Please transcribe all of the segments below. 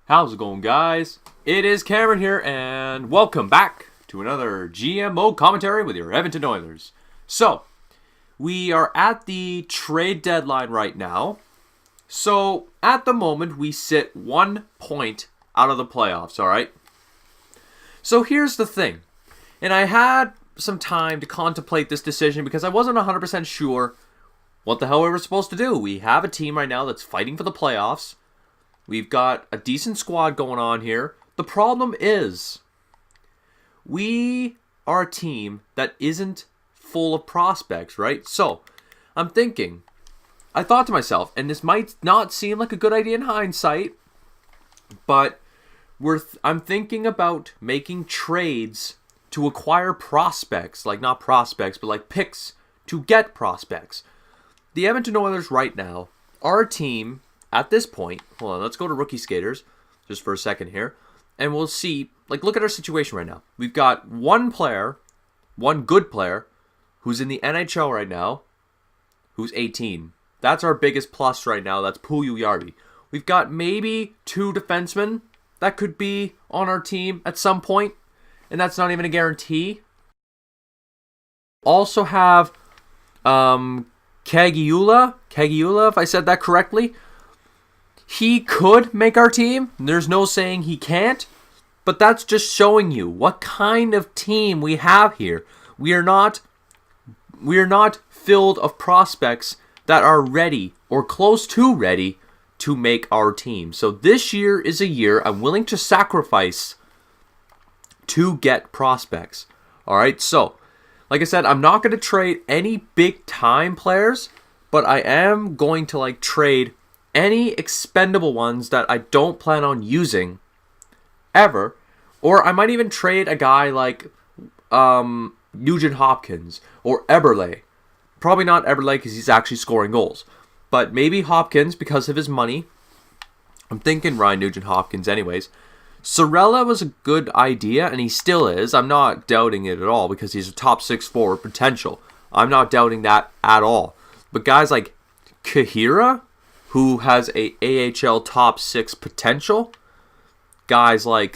How's it going, guys? It is Cameron here, and welcome back to another GMO commentary with your Edmonton Oilers. So, we are at the trade deadline right now. So, at the moment, we sit 1 point out of the playoffs, alright? So, here's the thing. And I had some time to contemplate this decision because I wasn't 100% sure what the hell we were supposed to do. We have a team right now that's fighting for the playoffs. We've got a decent squad going on here. The problem is, we are a team that isn't full of prospects, right? So, I'm thinking, I thought to myself, and this might not seem like a good idea in hindsight, but I'm thinking about making trades to acquire prospects, like not prospects, but like picks to get prospects. The Edmonton Oilers right now are a team at this point. Hold on, let's go to rookie skaters just for a second here, and we'll see, like, look at our situation right now. We've got one good player, who's in the NHL right now, who's 18. That's our biggest plus right now. That's Puljujarvi. We've got maybe 2 defensemen that could be on our team at some point, and that's not even a guarantee. Also have Kagiula, if I said that correctly. He could make our team. There's no saying he can't. But that's just showing you what kind of team we have here. We are not filled of prospects that are ready or close to ready to make our team. So this year is a year I'm willing to sacrifice to get prospects. Alright, so like I said, I'm not going to trade any big time players, but I am going to trade any expendable ones that I don't plan on using ever. Or I might even trade a guy like Nugent Hopkins or Eberle. Probably not Eberle because he's actually scoring goals. But maybe Hopkins because of his money. I'm thinking Ryan Nugent Hopkins anyways. Sorella was a good idea, and he still is. I'm not doubting it at all because he's a top 6 forward potential. I'm not doubting that at all. But guys like Kahira, who has a AHL top 6 potential. Guys like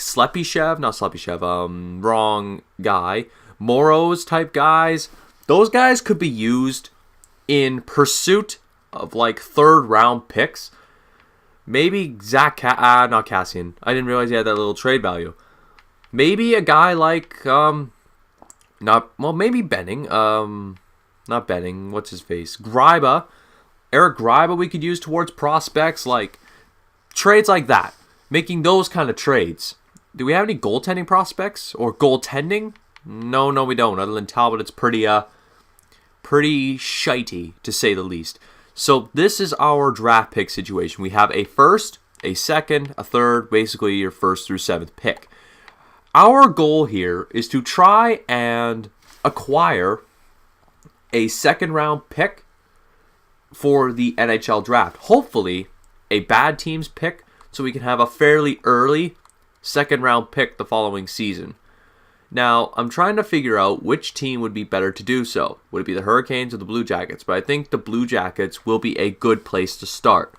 wrong guy. Moros type guys. Those guys could be used in pursuit of 3rd round picks. Maybe not Cassian. I didn't realize he had that little trade value. Maybe a guy like, maybe Benning. Not Benning, what's his face? Gryba. Eric Gryba we could use towards prospects, trades like that. Making those kind of trades. Do we have any goaltending prospects? Or goaltending? No, we don't. Other than Talbot, it's pretty shitey, to say the least. So this is our draft pick situation. We have a first, a second, a third, basically your 1st through 7th pick. Our goal here is to try and acquire a 2nd round pick for the NHL draft. Hopefully, a bad team's pick, so we can have a fairly early 2nd round pick the following season. Now, I'm trying to figure out which team would be better to do so. Would it be the Hurricanes or the Blue Jackets? But I think the Blue Jackets will be a good place to start.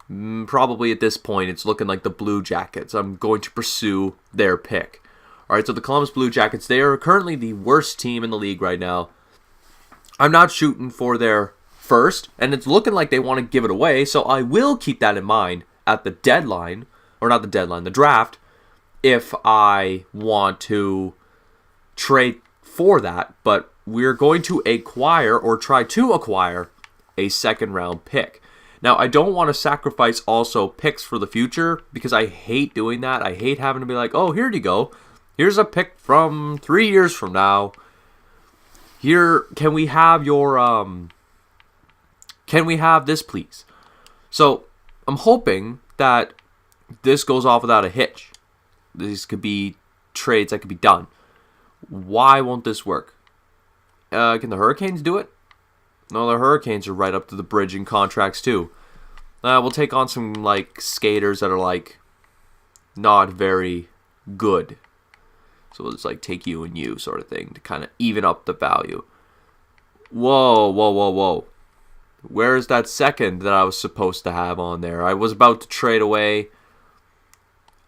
Probably at this point, it's looking like the Blue Jackets. I'm going to pursue their pick. Alright, so the Columbus Blue Jackets, they are currently the worst team in the league right now. I'm not shooting for their first, and it's looking like they want to give it away, so I will keep that in mind at the deadline, or not the deadline, the draft, if I want to trade for that. But we're going to acquire, or try to acquire, a 2nd round pick. Now, I don't want to sacrifice also picks for the future, because I hate doing that. I hate having to be like, oh, here you go. Here's a pick from 3 years from now. Here, can we have this, please? So, I'm hoping that this goes off without a hitch. These could be trades that could be done. Why won't this work? Can the Hurricanes do it? No, the Hurricanes are right up to the bridge in contracts too. We'll take on some skaters that are not very good. So we'll just take you and you sort of thing to kind of even up the value. Whoa. Where's that second that I was supposed to have on there? I was about to trade away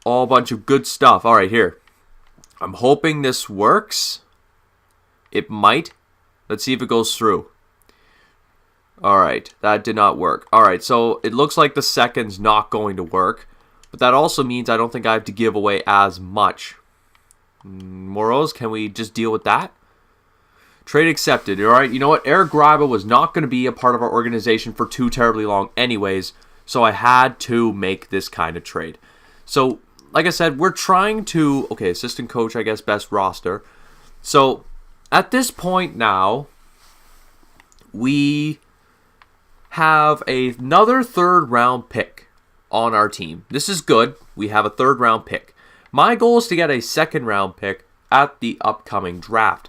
All bunch of good stuff. All right, here. I'm hoping this works. It might. Let's see if it goes through. All right, that did not work. All right, so it looks like the second's not going to work. But that also means I don't think I have to give away as much. Moros, can we just deal with that? Trade accepted. All right, you know what? Eric Griba was not going to be a part of our organization for too terribly long anyways. So I had to make this kind of trade. So, like I said, we're trying to... Okay, assistant coach, I guess, best roster. So, at this point now, we have another third-round pick on our team. This is good. We have a third-round pick. My goal is to get a second-round pick at the upcoming draft.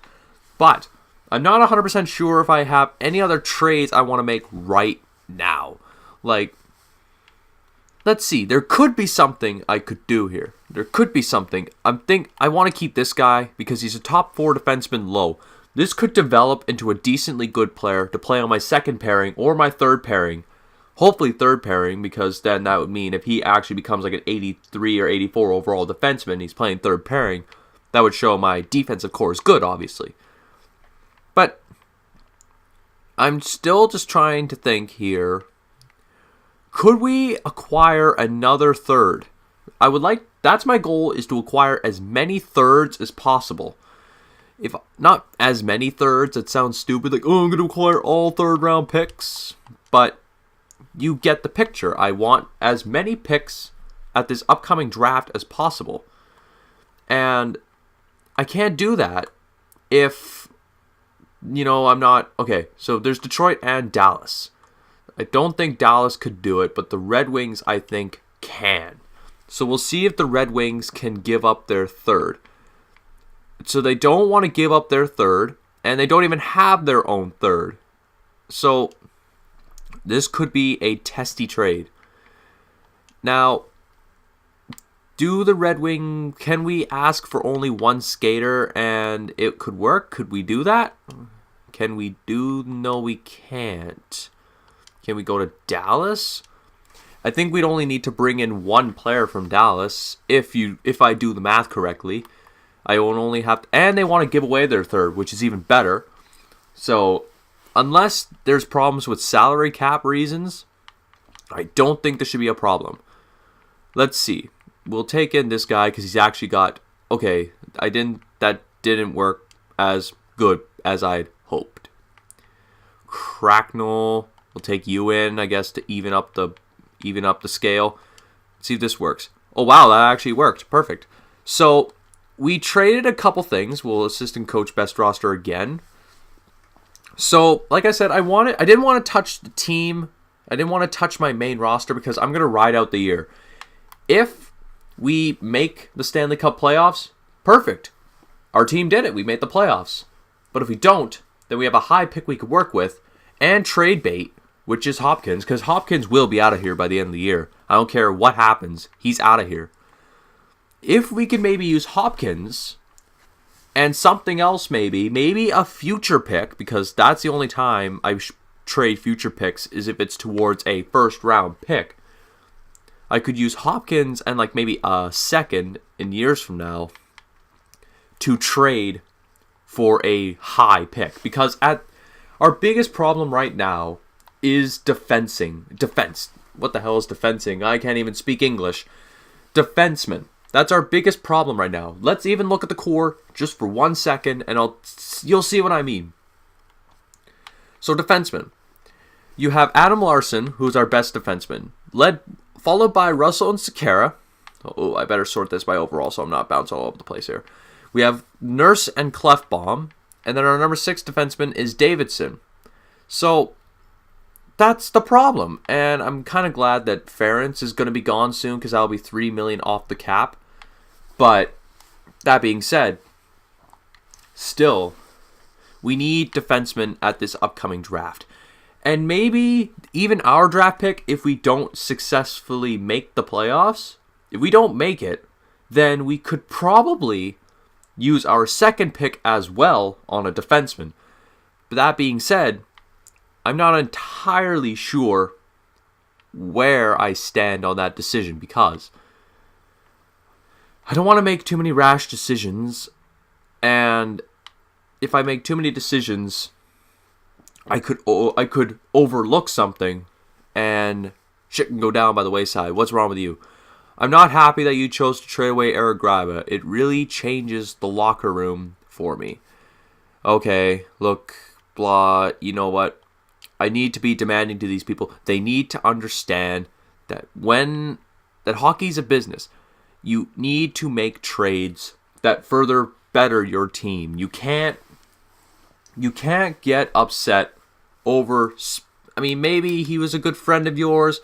But I'm not 100% sure if I have any other trades I want to make right now. Like, let's see. There could be something I could do here. There could be something. I want to keep this guy because he's a top 4 defenseman low. This could develop into a decently good player to play on my second pairing or my third pairing. Hopefully third pairing, because then that would mean if he actually becomes like an 83 or 84 overall defenseman, he's playing third pairing, that would show my defensive core is good, obviously. But I'm still just trying to think here. Could we acquire another third? That's my goal, is to acquire as many thirds as possible. If not as many thirds, it sounds stupid, like, oh, I'm going to acquire all third round picks. But you get the picture. I want as many picks at this upcoming draft as possible. And I can't do that if, I'm not... Okay, so there's Detroit and Dallas. I don't think Dallas could do it, but the Red Wings, I think, can. So we'll see if the Red Wings can give up their third. So they don't want to give up their third, and they don't even have their own third. So this could be a testy trade. Now, can we ask for only one skater and it could work? Could we do that? No, we can't. Can we go to Dallas? I think we'd only need to bring in one player from Dallas if I do the math correctly. I won't only have to, and they want to give away their third, which is even better. So, unless there's problems with salary cap reasons, I don't think this should be a problem. Let's see. We'll take in this guy because he's actually got... Okay, that didn't work as good as I'd hoped. Cracknell. We'll take you in, I guess, to even up the scale. Let's see if this works. Oh, wow, that actually worked. Perfect. So, we traded a couple things. We'll assistant coach best roster again. So, like I said, I didn't want to touch the team. I didn't want to touch my main roster because I'm going to ride out the year. If we make the Stanley Cup playoffs, perfect. Our team did it. We made the playoffs. But if we don't, then we have a high pick we could work with and trade bait, which is Hopkins, because Hopkins will be out of here by the end of the year. I don't care what happens. He's out of here. If we can maybe use Hopkins and something else, maybe a future pick, because that's the only time I trade future picks is if it's towards a first round pick. I could use Hopkins and like maybe a second in years from now to trade for a high pick, because our biggest problem right now is defense. What the hell is defensing? I can't even speak English. Defenseman. That's our biggest problem right now. Let's even look at the core just for 1 second, and you'll see what I mean. So defenseman. You have Adam Larson, who's our best defenseman, followed by Russell and Sekera. Oh, I better sort this by overall so I'm not bouncing all over the place here. We have Nurse and Clefbaum, and then our number 6 defenseman is Davidson. So that's the problem, and I'm kind of glad that Ferentz is going to be gone soon because that'll be $3 million off the cap. But that being said, still, we need defensemen at this upcoming draft. And maybe even our draft pick, if we don't successfully make the playoffs, if we don't make it, then we could probably use our second pick as well on a defenseman. But that being said, I'm not entirely sure where I stand on that decision because I don't want to make too many rash decisions, and if I make too many decisions, I could overlook something, and shit can go down by the wayside. What's wrong with you? I'm not happy that you chose to trade away Eric Graba. It really changes the locker room for me. Okay, look, blah, you know what? I need to be demanding to these people. They need to understand that that hockey's a business. You need to make trades that further better your team. You can't get upset over, I mean, maybe he was a good friend of yours.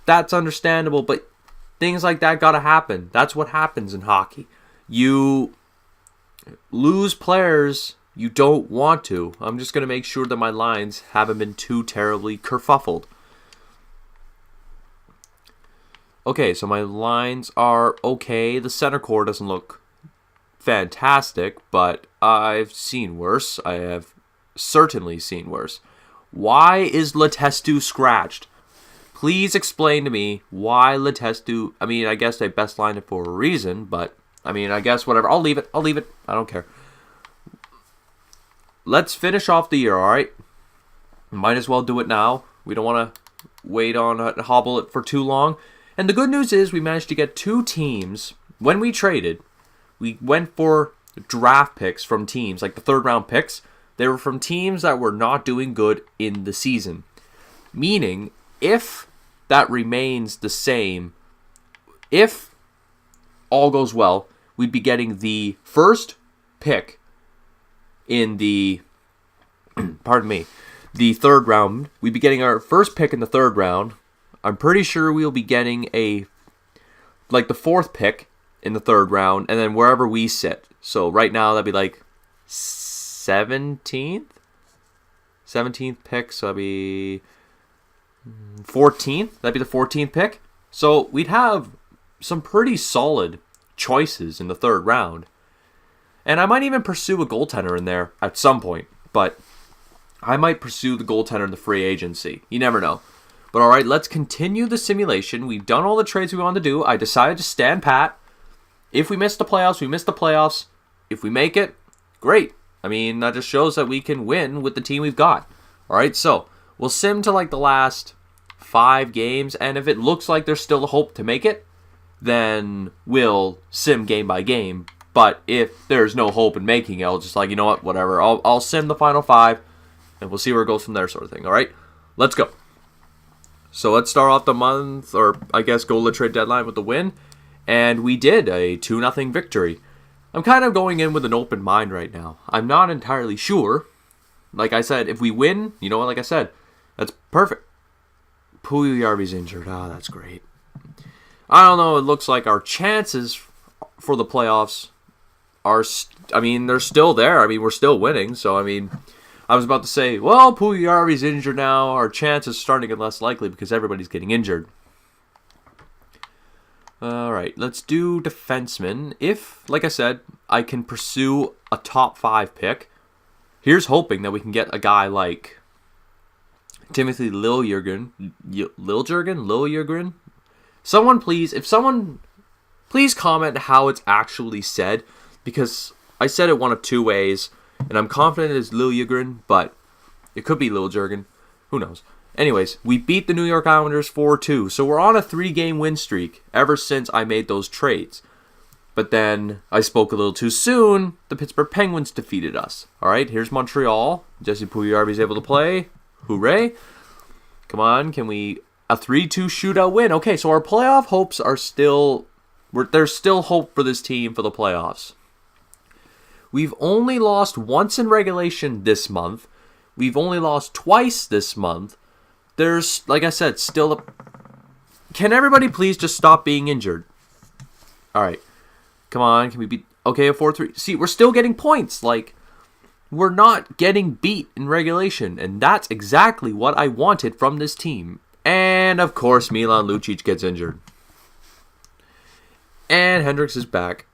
That's understandable, but things like that gotta happen. That's what happens in hockey. You lose players you don't want to. I'm just going to make sure that my lines haven't been too terribly kerfuffled. Okay, so my lines are okay. The center core doesn't look fantastic, but I've seen worse. I have certainly seen worse. Why is Letestu scratched? Please explain to me why Letestu... I mean, I guess they best lined it for a reason, but... I mean, I guess whatever. I'll leave it. I don't care. Let's finish off the year, alright? Might as well do it now. We don't want to wait on hobble it for too long. And the good news is we managed to get 2 teams. When we traded, we went for draft picks from teams, like the 3rd round picks. They were from teams that were not doing good in the season. Meaning, if that remains the same, if all goes well, we'd be getting the first pick in the, the 3rd round. We'd be getting our first pick in the 3rd round. I'm pretty sure we'll be getting the 4th pick in the 3rd round, and then wherever we sit. So right now, that'd be like 17th? 17th pick, so that'd be 14th. That'd be the 14th pick. So we'd have some pretty solid choices in the 3rd round. And I might even pursue a goaltender in there at some point. But I might pursue the goaltender in the free agency. You never know. But alright, let's continue the simulation. We've done all the trades we wanted to do. I decided to stand pat. If we miss the playoffs, we miss the playoffs. If we make it, great. I mean, that just shows that we can win with the team we've got. Alright, so we'll sim to the last 5 games. And if it looks like there's still a hope to make it, then we'll sim game by game. But if there's no hope in making it, I'll just you know what, whatever. I'll sim the final 5, and we'll see where it goes from there, sort of thing. All right, let's go. So let's start off the month, or I guess goal to trade deadline with the win, and we did a 2-0 victory. I'm kind of going in with an open mind right now. I'm not entirely sure. Like I said, if we win, you know what? Like I said, that's perfect. Puljujarvi's injured. That's great. I don't know. It looks like our chances for the playoffs are, they're still there. I mean, we're still winning. So, I was about to say, well, Puljujarvi's injured now. Our chance is starting to get less likely because everybody's getting injured. All right, let's do defenseman. If, like I said, I can pursue a top 5 pick, here's hoping that we can get a guy like Timothy Liljegren. Someone please comment how it's actually said, because I said it one of 2 ways, and I'm confident it's Liljegren, but it could be Liljegren. Who knows? Anyways, we beat the New York Islanders 4-2, so we're on a 3-game win streak ever since I made those trades. But then I spoke a little too soon. The Pittsburgh Penguins defeated us. All right, here's Montreal. Jesse Puljujarvi's able to play. Hooray. Come on, can we... A 3-2 shootout win. Okay, so our playoff hopes are still... There's still hope for this team for the playoffs. We've only lost once in regulation this month. We've only lost twice this month. There's, like I said, still a... Can everybody please just stop being injured? All right. Come on, can we beat... Okay, a 4-3. See, we're still getting points. We're not getting beat in regulation. And that's exactly what I wanted from this team. And, of course, Milan Lucic gets injured. And Hendricks is back.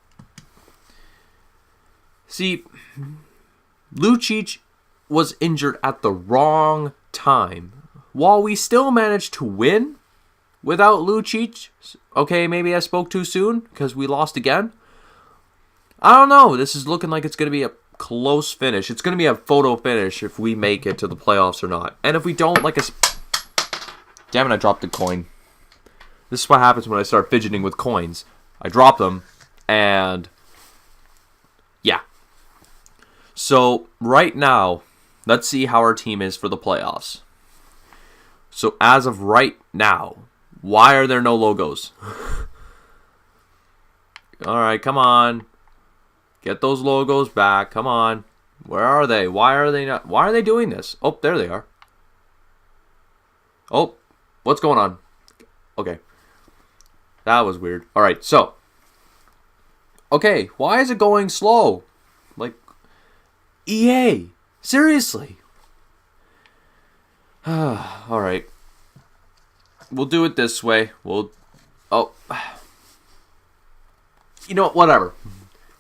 See, Lucic was injured at the wrong time. While we still managed to win without Lucic, okay, maybe I spoke too soon because we lost again. I don't know. This is looking like it's going to be a close finish. It's going to be a photo finish if we make it to the playoffs or not. And if we don't, damn it, I dropped the coin. This is what happens when I start fidgeting with coins. I drop them, and yeah. So right now, let's see how our team is for the playoffs. So as of right now, why are there no logos? All right, come on. Get those logos back. Come on. Where are they? Why are they not? Why are they doing this? Oh, there they are. Oh, what's going on? Okay. That was weird. All right, so. Okay, why is it going slow? Like, EA. Seriously. All right. We'll do it this way. Oh. You know what? Whatever.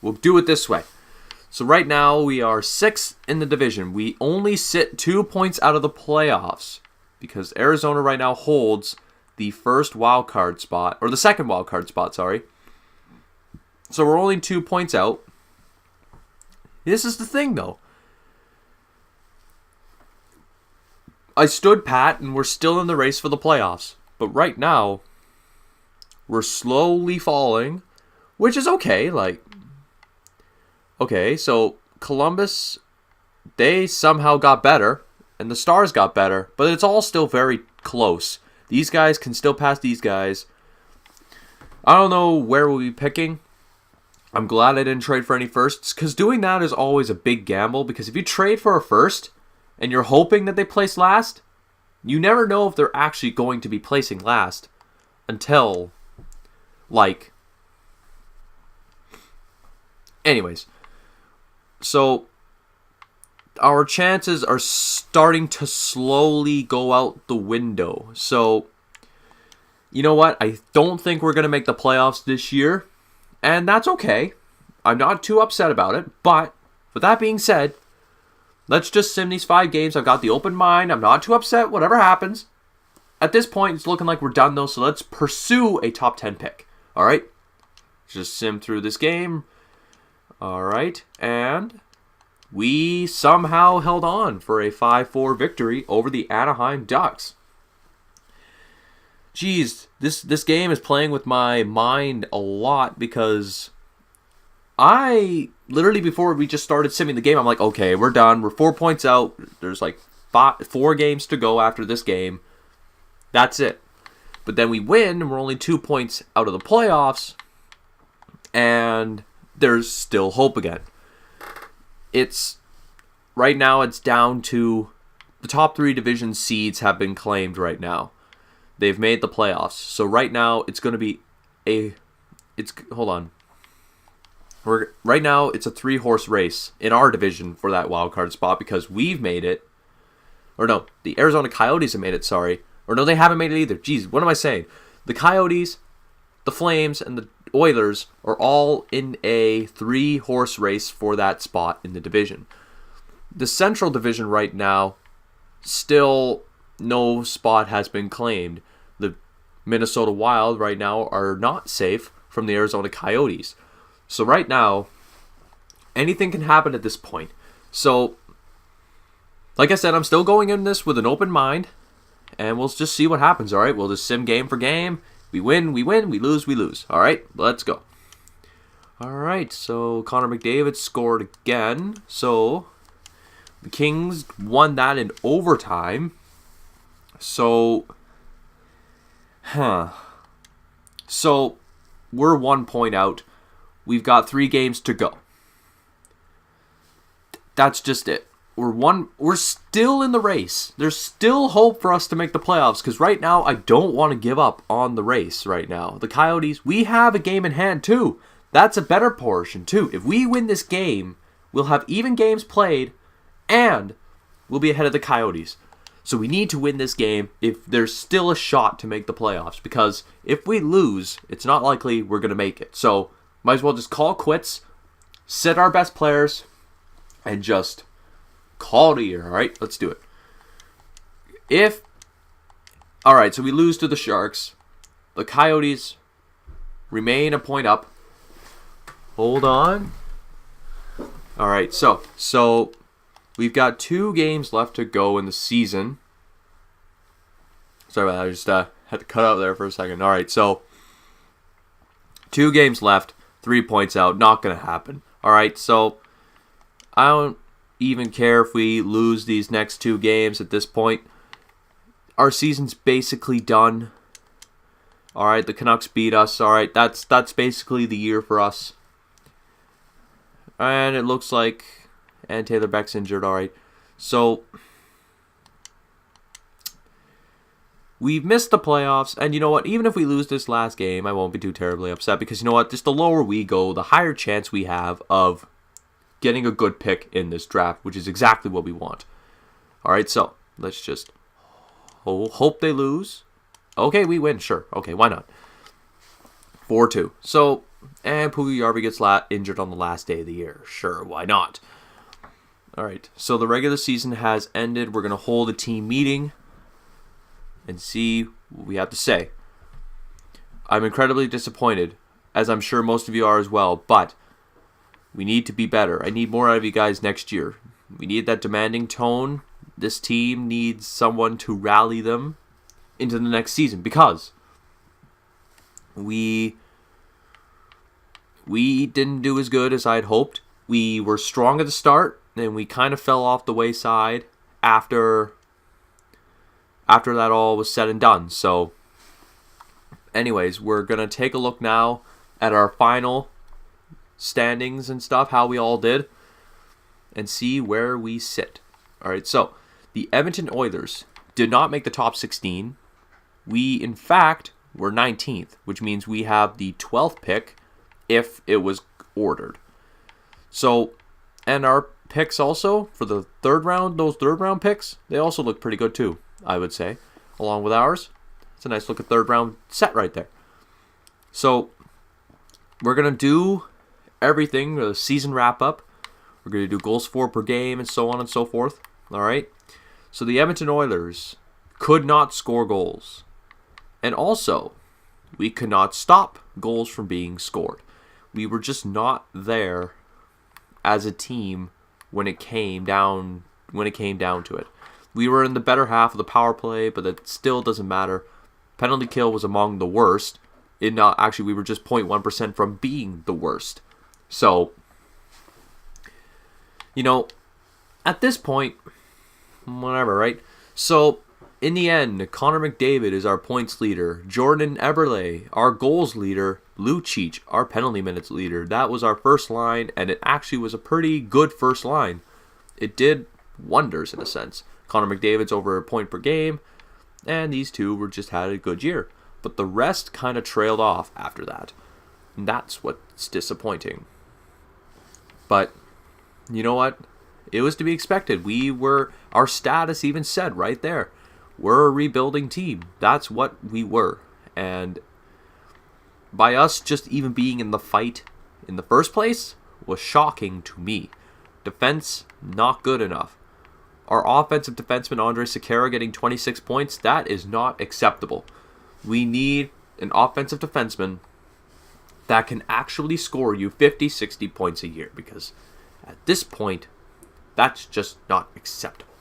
We'll do it this way. So right now we are 6th in the division. We only sit 2 points out of the playoffs because Arizona right now holds the first wild card spot, or the second wild card spot, sorry. So we're only 2 points out. This is the thing, though. I stood pat, and we're still in the race for the playoffs. But right now, we're slowly falling, which is okay. Okay, so Columbus, they somehow got better, and the Stars got better, but it's all still very close. These guys can still pass these guys. I don't know where we'll be picking. I'm glad I didn't trade for any firsts, because doing that is always a big gamble, because if you trade for a first, and you're hoping that they place last, you never know if they're actually going to be placing last until, anyways. So, our chances are starting to slowly go out the window. So, you know what? I don't think we're going to make the playoffs this year. And that's okay. I'm not too upset about it. But, with that being said, let's just sim these 5 games. I've got the open mind. I'm not too upset. Whatever happens. At this point, it's looking like we're done, though. So, let's pursue a top 10 pick. Alright? Just sim through this game. Alright. And we somehow held on for a 5-4 victory over the Anaheim Ducks. Jeez, this game is playing with my mind a lot because I literally, before we just started simming the game, I'm like, okay, we're done. We're 4 points out. There's 4 games to go after this game. That's it. But then we win, and we're only 2 points out of the playoffs, and there's still hope again. Right now it's down to the top 3 division seeds have been claimed right now. They've made the playoffs. So right now it's going to be right now it's a 3-horse race in our division for that wild card spot because we've made it. Or no, the Arizona Coyotes have made it, sorry. Or no, they haven't made it either. Jeez, what am I saying? The Coyotes, the Flames, and the Oilers are all in a 3-horse race for that spot in the division. The Central Division right now, still no spot has been claimed. The Minnesota Wild right now are not safe from the Arizona Coyotes. So right now, anything can happen at this point. So, like I said, I'm still going in this with an open mind, and we'll just see what happens, alright? We'll just sim game for game. We win, we win. We lose, we lose. Alright, let's go. Alright, so Connor McDavid scored again. So, the Kings won that in overtime. So, So, we're 1 point out. We've got 3 games to go. That's just it. We're still in the race. There's still hope for us to make the playoffs because right now I don't want to give up on the race right now. The Coyotes, we have a game in hand too. That's a better portion too. If we win this game, we'll have even games played and we'll be ahead of the Coyotes. So we need to win this game if there's still a shot to make the playoffs because if we lose, it's not likely we're going to make it. So might as well just call quits, sit our best players, and just call it a year, alright? Let's do it. Alright, so we lose to the Sharks. The Coyotes remain a point up. Hold on. All right, so we've got 2 games left to go in the season. Sorry about that. I just had to cut out there for a second. All right, so 2 games left, 3 points out. Not going to happen. All right, so I don't even care if we lose these next 2 games at this point. Our season's basically done. All right, the Canucks beat us. All right, that's basically the year for us. And it looks like, and Taylor Beck's injured. All right, so we've missed the playoffs, and you know what? Even if we lose this last game, I won't be too terribly upset because you know what? Just the lower we go, the higher chance we have of getting a good pick in this draft, which is exactly what we want. All right, so let's just hope they lose. Okay, we win, sure. Okay, why not? 4-2. So, and Puljujärvi gets injured on the last day of the year. Sure, why not? All right, so the regular season has ended. We're going to hold a team meeting and see what we have to say. I'm incredibly disappointed, as I'm sure most of you are as well, but we need to be better. I need more out of you guys next year. We need that demanding tone. This team needs someone to rally them into the next season because we didn't do as good as I'd hoped. We were strong at the start, and we kind of fell off the wayside after that all was said and done. So, anyways, we're going to take a look now at our final standings and stuff, how we all did, and see where we sit. All right, so the Edmonton Oilers did not make the top 16. We, in fact, were 19th, which means we have the 12th pick if it was ordered. So, and our picks also for the third round, those third round picks, they also look pretty good too, I would say, along with ours. It's a nice looking third round set right there. So, we're going to do everything, the season wrap up. We're going to do goals for per game and so on and so forth. All right. So the Edmonton Oilers could not score goals. And also, we could not stop goals from being scored. We were just not there as a team when it came down to it. We were in the better half of the power play, but that still doesn't matter. Penalty kill was among the worst. We were just 0.1% from being the worst. So, you know, at this point, whatever, right? So, in the end, Connor McDavid is our points leader. Jordan Eberle, our goals leader. Lucic, our penalty minutes leader. That was our first line, and it actually was a pretty good first line. It did wonders, in a sense. Connor McDavid's over a point per game, and these two just had a good year. But the rest kind of trailed off after that. And that's what's disappointing. But, you know what? It was to be expected. Our status even said right there, we're a rebuilding team. That's what we were. And by us just even being in the fight in the first place was shocking to me. Defense, not good enough. Our offensive defenseman, Andre Sekera, getting 26 points, that is not acceptable. We need an offensive defenseman that can actually score you 50, 60 points a year, because at this point, that's just not acceptable.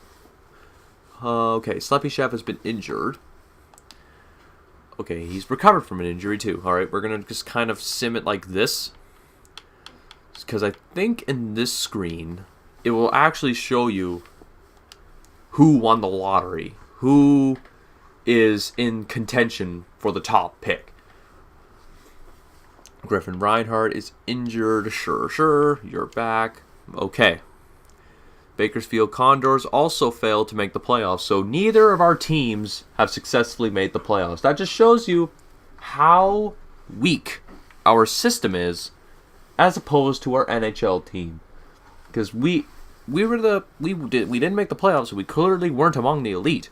Okay, Sleppy Chef has been injured. Okay, he's recovered from an injury too. Alright, we're going to just kind of sim it like this. Because I think in this screen, it will actually show you who won the lottery. Who is in contention for the top pick. Griffin Reinhardt is injured. Sure, you're back. Okay. Bakersfield Condors also failed to make the playoffs, so neither of our teams have successfully made the playoffs. That just shows you how weak our system is as opposed to our NHL team. Because we didn't make the playoffs, so we clearly weren't among the elite.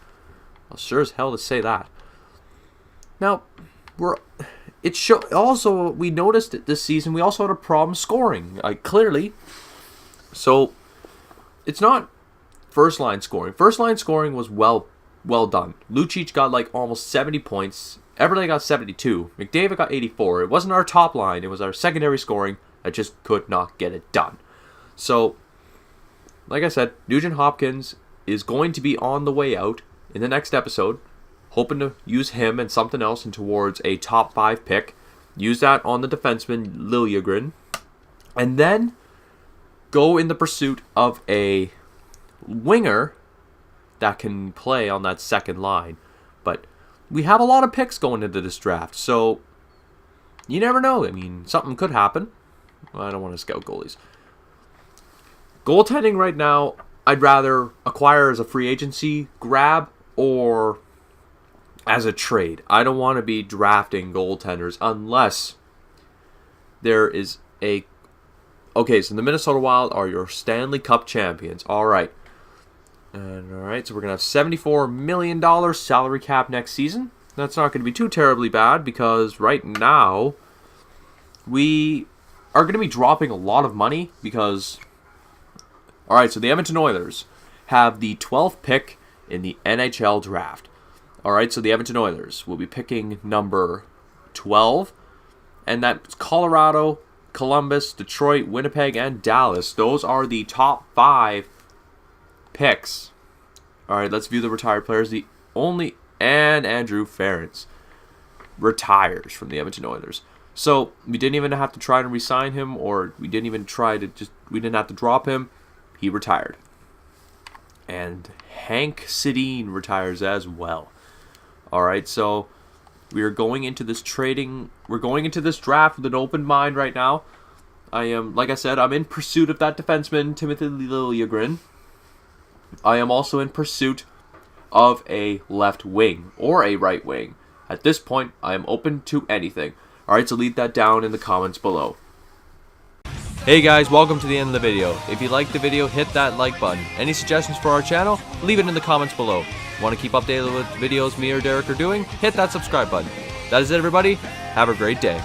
Well, sure as hell to say that. Now, also we noticed it this season. We also had a problem scoring, clearly. So it's not first line scoring. First line scoring was well done. Lucic got almost 70 points. Eberle got 72. McDavid got 84. It wasn't our top line. It was our secondary scoring that just could not get it done. So, like I said, Nugent Hopkins is going to be on the way out in the next episode. Hoping to use him and something else and towards a top 5 pick. Use that on the defenseman Liljegren. And then go in the pursuit of a winger that can play on that second line. But we have a lot of picks going into this draft, so you never know. I mean, something could happen. I don't want to scout goalies. Goaltending right now, I'd rather acquire as a free agency grab or as a trade. I don't want to be drafting goaltenders unless there is a... Okay, so the Minnesota Wild are your Stanley Cup champions. All right. And all right, so we're going to have $74 million salary cap next season. That's not going to be too terribly bad because right now we are going to be dropping a lot of money because... All right, so the Edmonton Oilers have the 12th pick in the NHL draft. All right, so the Edmonton Oilers will be picking number 12, and that's Colorado, Columbus, Detroit, Winnipeg, and Dallas. Those are the top 5 picks. All right, let's view the retired players. And Andrew Ference retires from the Edmonton Oilers. So we didn't even have to try to re-sign him, or we didn't have to drop him. He retired. And Hank Sedin retires as well. All right, so we are going into this draft with an open mind right now. Like I said, I'm in pursuit of that defenseman, Timothy Liljegren. I am also in pursuit of a left wing or a right wing. At this point, I am open to anything. All right, so leave that down in the comments below. Hey guys, welcome to the end of the video. If you liked the video, hit that like button. Any suggestions for our channel? Leave it in the comments below. Want to keep updated with videos me or Derek are doing? Hit that subscribe button. That is it, everybody. Have a great day.